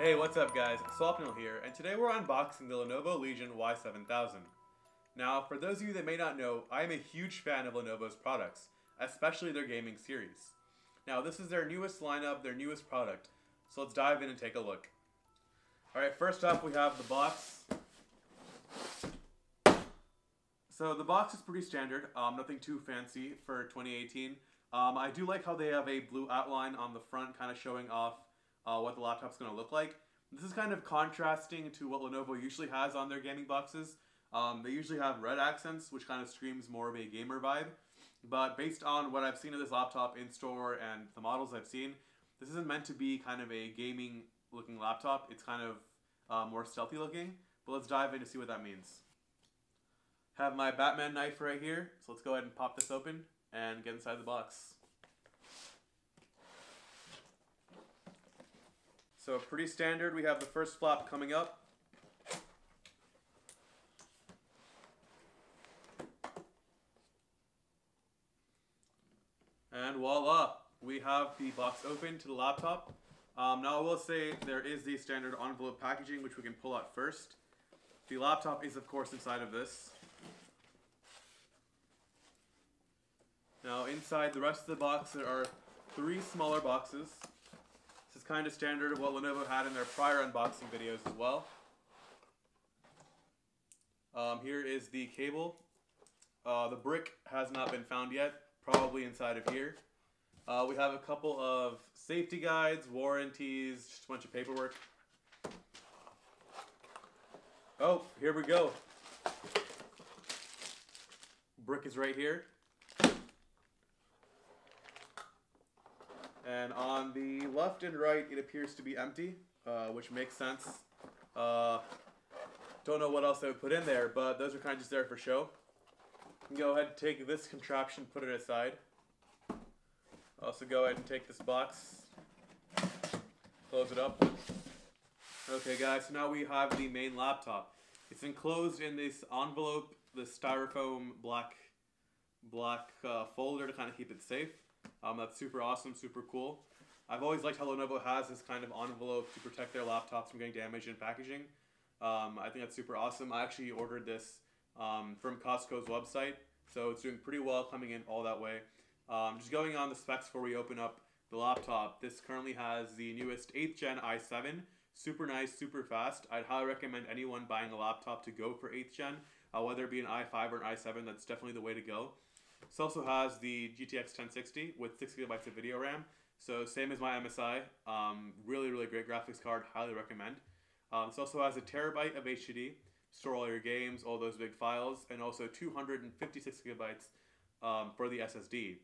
Hey, what's up guys? Swapnil here, and today we're unboxing the Lenovo Legion Y7000. Now, for those of you that may not know, I am a huge fan of Lenovo's products, especially their gaming series. Now, this is their newest lineup, their newest product, so let's dive in and take a look. Alright, first up we have the box. So the box is pretty standard, nothing too fancy for 2018. I do like how they have a blue outline on the front, kind of showing off what the laptop's going to look like. This is kind of contrasting to what Lenovo usually has on their gaming boxes. They usually have red accents, which kind of screams more of a gamer vibe. But based on what I've seen of this laptop in store and the models I've seen, this isn't meant to be kind of a gaming looking laptop. It's kind of more stealthy looking. But let's dive in to see what that means. Have my Batman knife right here, so let's go ahead and pop this open and get inside the box. So pretty standard, we have the first flap coming up. And voila, we have the box open to the laptop. Now I will say there is the standard envelope packaging, which we can pull out first. The laptop is of course inside of this. Now inside the rest of the box there are 3 smaller boxes. This is kind of standard of what Lenovo had in their prior unboxing videos as well. Here is the cable. The brick has not been found yet, probably inside of here. We have a couple of safety guides, warranties, just a bunch of paperwork. Oh, here we go. Brick is right here. And on the left and right, it appears to be empty, which makes sense. Don't know what else they would put in there, but those are kind of just there for show. You can go ahead and take this contraption, put it aside. Also go ahead and take this box, close it up. Okay guys, so now we have the main laptop. It's enclosed in this envelope, this styrofoam black folder to kind of keep it safe. That's super awesome, super cool. I've always liked how Lenovo has this kind of envelope to protect their laptops from getting damaged in packaging. I think that's super awesome. I actually ordered this from Costco's website, so it's doing pretty well coming in all that way. Just going on the specs before we open up the laptop, this currently has the newest 8th gen i7. Super nice, super fast. I'd highly recommend anyone buying a laptop to go for 8th gen, whether it be an i5 or an i7, that's definitely the way to go. This also has the GTX 1060 with 6GB of video RAM, so same as my MSI. Really great graphics card, highly recommend. This also has a terabyte of HDD, store all your games, all those big files, and also 256GB for the SSD.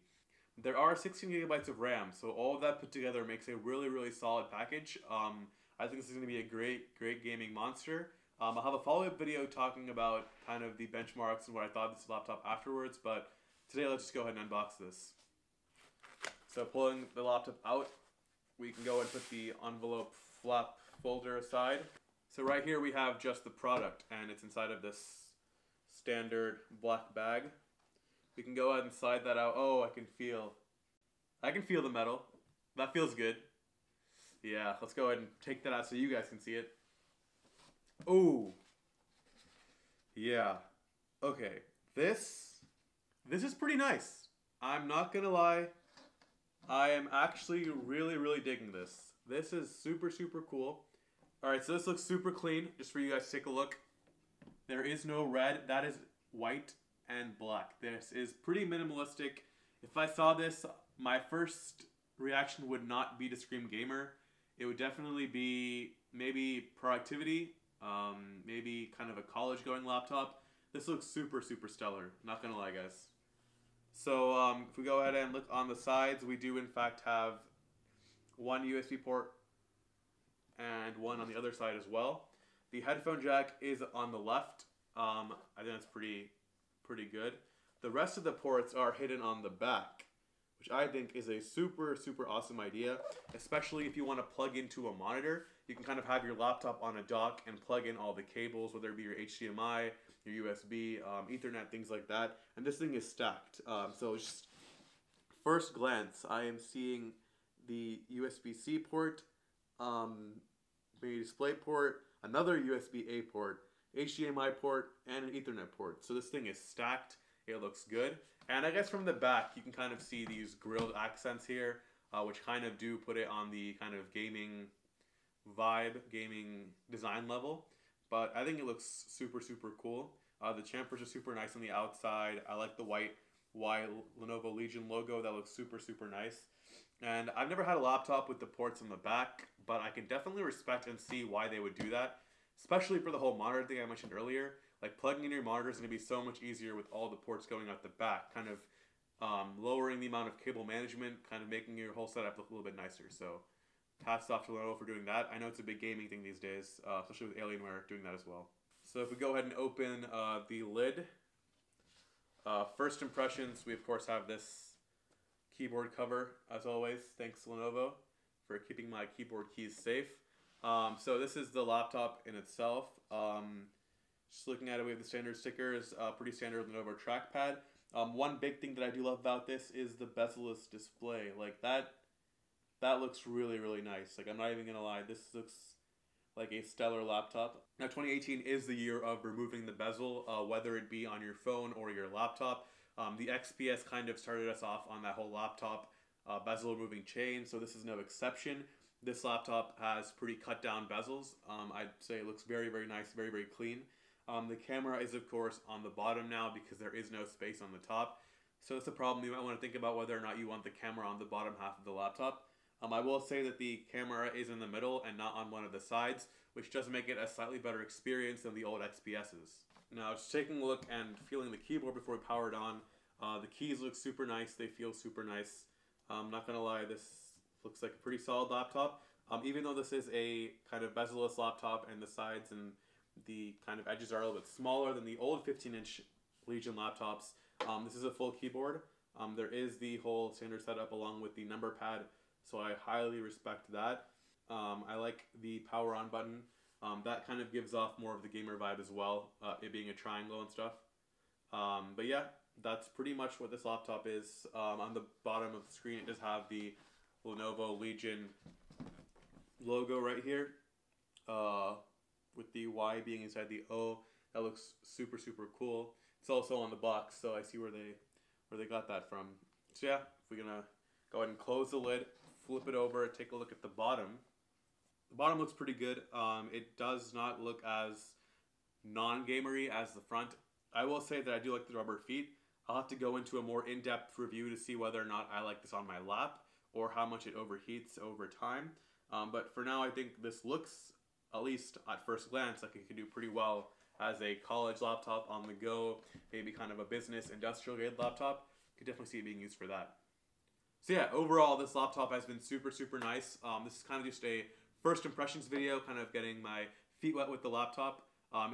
There are 16GB of RAM, so all of that put together makes a really solid package. I think this is going to be a great gaming monster. I'll have a follow-up video talking about kind of the benchmarks and what I thought of this laptop afterwards, but today let's just go ahead and unbox this. So pulling the laptop out, we can go and put the envelope flap folder aside. So right here we have just the product, and it's inside of this standard black bag. We can go ahead and slide that out. Oh, I can feel the metal. That feels good. Yeah, let's go ahead and take that out so you guys can see it. Ooh. Yeah. Okay. This is pretty nice. I'm not gonna lie. I am actually really digging this. This is super cool. Alright, so this looks super clean. Just for you guys to take a look. There is no red. That is white and black. This is pretty minimalistic. If I saw this, my first reaction would not be to scream gamer. It would definitely be maybe productivity, maybe kind of a college going laptop. This looks super stellar, not gonna lie guys. So if we go ahead and look on the sides, we do in fact have one USB port and one on the other side as well. The headphone jack is on the left. I think that's pretty good. The rest of the ports are hidden on the back, which I think is a super awesome idea, especially if you want to plug into a monitor. You can kind of have your laptop on a dock and plug in all the cables, whether it be your HDMI, your USB, Ethernet, things like that. And this thing is stacked. So just first glance, I am seeing the USB-C port, mini display port, another USB-A port, HDMI port, and an Ethernet port. So this thing is stacked. It looks good. And I guess from the back, you can kind of see these grilled accents here, which kind of do put it on the kind of gaming vibe, gaming design level. But I think it looks super, super cool. The chamfers are super nice on the outside. I like the white Lenovo Legion logo. That looks super, super nice. And I've never had a laptop with the ports on the back, but I can definitely respect and see why they would do that, especially for the whole monitor thing I mentioned earlier. Like, plugging in your monitor is going to be so much easier with all the ports going out the back, kind of lowering the amount of cable management, kind of making your whole setup look a little bit nicer. So hats off to Lenovo for doing that. I know it's a big gaming thing these days, especially with Alienware doing that as well. So if we go ahead and open the lid, first impressions, we of course have this keyboard cover, as always. Thanks, Lenovo, for keeping my keyboard keys safe. So this is the laptop in itself. Just looking at it, we have the standard stickers, pretty standard Lenovo trackpad. One big thing that I do love about this is the bezel-less display. Like, that looks really, really nice. Like, I'm not even gonna lie, this looks like a stellar laptop. Now, 2018 is the year of removing the bezel, whether it be on your phone or your laptop. The XPS kind of started us off on that whole laptop bezel removing chain, so this is no exception. This laptop has pretty cut down bezels. I'd say it looks very, very nice, very, very clean. The camera is, of course, on the bottom now because there is no space on the top. So it's a problem. You might want to think about whether or not you want the camera on the bottom half of the laptop. I will say that the camera is in the middle and not on one of the sides, which does make it a slightly better experience than the old XPSs. Now, just taking a look and feeling the keyboard before we power it on, the keys look super nice. They feel super nice. I'm not going to lie, this looks like a pretty solid laptop. Even though this is a kind of bezel-less laptop and the sides and the kind of edges are a little bit smaller than the old 15-inch Legion laptops, this is a full keyboard. There is the whole standard setup along with the number pad, so I highly respect that. I like the power on button. That kind of gives off more of the gamer vibe as well, it being a triangle and stuff. But yeah, that's pretty much what this laptop is. On the bottom of the screen, it does have the Lenovo Legion logo right here, with the Y being inside the O. That looks super, super cool. It's also on the box, so I see where they got that from. So yeah, if we're gonna go ahead and close the lid, flip it over, take a look at the bottom. The bottom looks pretty good. It does not look as non-gamery as the front. I will say that I do like the rubber feet. I'll have to go into a more in-depth review to see whether or not I like this on my lap or how much it overheats over time. But for now, I think this looks, at least at first glance, like it could do pretty well as a college laptop on the go, maybe kind of a business industrial grade laptop. Could definitely see it being used for that. So yeah, overall, this laptop has been super, super nice. This is kind of just a first impressions video, kind of getting my feet wet with the laptop.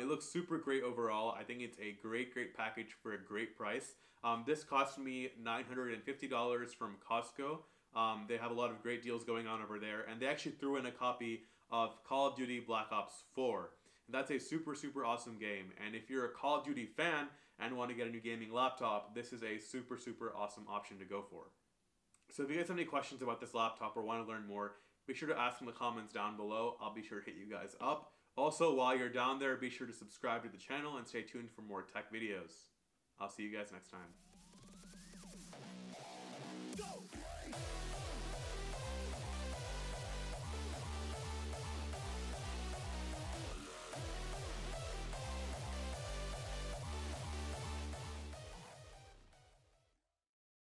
It looks super great overall. I think it's a great, great package for a great price. This cost me $950 from Costco. They have a lot of great deals going on over there, and they actually threw in a copy of Call of Duty Black Ops 4. That's a super, super awesome game, and if you're a Call of Duty fan and want to get a new gaming laptop, this is a super, super awesome option to go for. So if you guys have any questions about this laptop or want to learn more, be sure to ask in the comments down below. I'll be sure to hit you guys up. Also, while you're down there, be sure to subscribe to the channel and stay tuned for more tech videos. I'll see you guys next time.